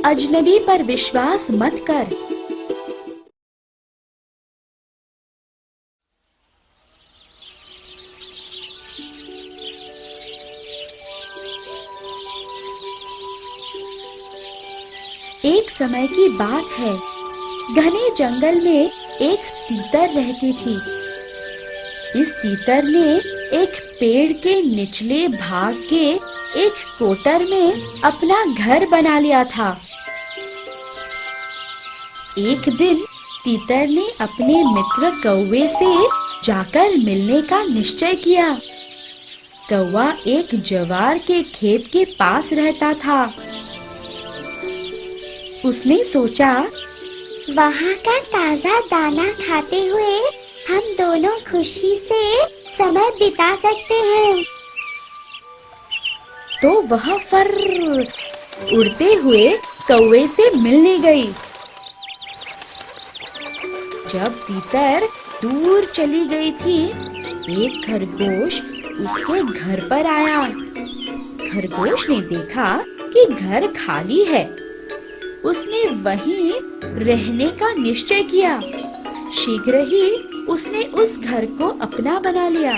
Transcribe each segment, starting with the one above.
अजनबी पर विश्वास मत कर। एक समय की बात है, घने जंगल में एक तीतर रहती थी। इस तीतर ने एक पेड़ के निचले भाग के एक कोटर में अपना घर बना लिया था। एक दिन तीतर ने अपने मित्र कौवे से जाकर मिलने का निश्चय किया। कौवा एक ज्वार के खेत के पास रहता था। उसने सोचा, वहाँ का ताजा दाना खाते हुए हम दोनों खुशी से समय बिता सकते हैं। तो वह फर्र उड़ते हुए कौवे से मिलने गई। जब तीतर दूर चली गई थी, एक खरगोश उसके घर पर आया। खरगोश ने देखा कि घर खाली है। उसने वहीं रहने का निश्चय किया। शीघ्र ही उसने उस घर को अपना बना लिया।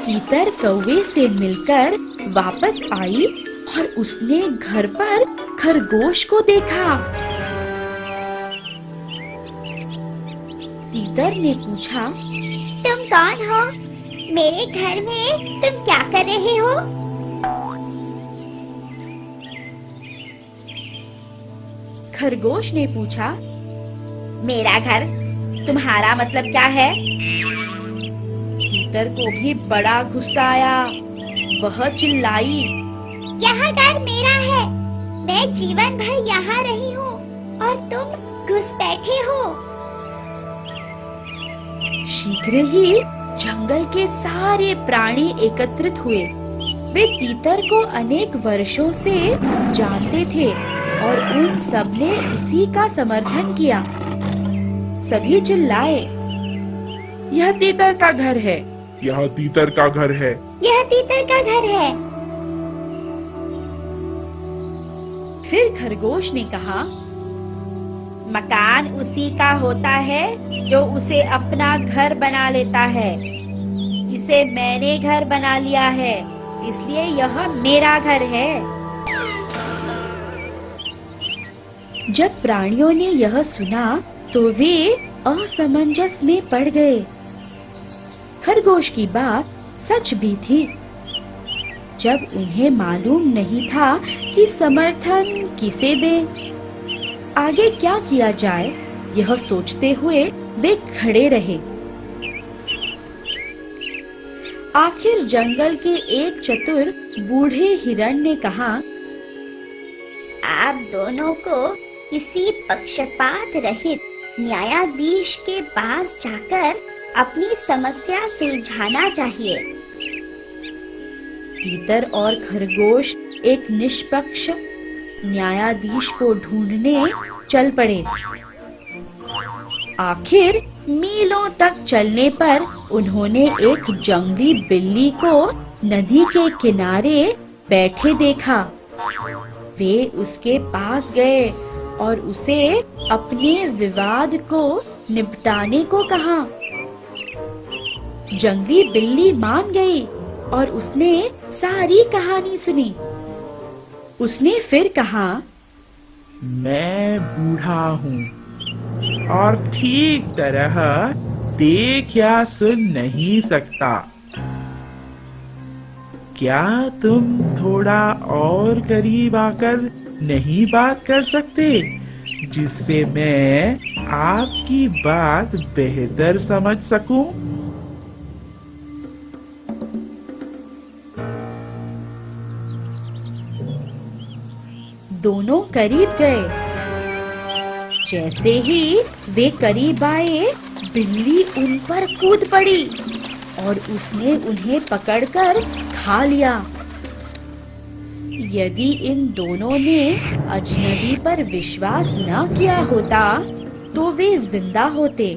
तीतर कौवे से मिलकर वापस आई और उसने घर पर खरगोश को देखा। तीतर ने पूछा, तुम कौन हो? मेरे घर में तुम क्या कर रहे हो? खरगोश ने पूछा, मेरा घर तुम्हारा मतलब क्या है? तीतर को भी बड़ा गुस्सा आया। वह चिल्लाई, यह घर मेरा है। मैं जीवन भर यहाँ रही हूँ और तुम घुस बैठे हो। शीघ्र ही जंगल के सारे प्राणी एकत्रित हुए। वे तीतर को अनेक वर्षों से जानते थे और उन सब ने उसी का समर्थन किया। सभी चिल्लाए, यह तीतर का घर है, यह तीतर का घर है, यह तीतर का घर है। फिर खरगोश ने कहा, मकान उसी का होता है जो उसे अपना घर बना लेता है। इसे मैंने घर बना लिया है, इसलिए यह मेरा घर है। जब प्राणियों ने यह सुना तो वे असमंजस में पड़ गए। खरगोश की बात सच भी थी। जब उन्हें मालूम नहीं था कि समर्थन किसे दें, आगे क्या किया जाए, यह सोचते हुए वे खड़े रहे। आखिर जंगल के एक चतुर बूढ़े हिरण ने कहा, आप दोनों को किसी पक्षपात रहित न्यायाधीश के पास जाकर अपनी समस्या सुलझाना चाहिए। तीतर और खरगोश एक निष्पक्ष न्यायाधीश को ढूंढने चल पड़े। आखिर मीलों तक चलने पर उन्होंने एक जंगली बिल्ली को नदी के किनारे बैठे देखा। वे उसके पास गए और उसे अपने विवाद को निपटाने को कहा। जंगली बिल्ली मान गई और उसने सारी कहानी सुनी। उसने फिर कहा, मैं बूढ़ा हूँ और ठीक तरह देख या सुन नहीं सकता। क्या तुम थोड़ा और करीब आकर नहीं बात कर सकते, जिससे मैं आपकी बात बेहतर समझ सकूं? दोनों करीब गए। जैसे ही वे करीब आए, बिल्ली उन पर कूद पड़ी और उसने उन्हें पकड़कर खा लिया। यदि इन दोनों ने अजनबी पर विश्वास न किया होता, तो वे जिंदा होते।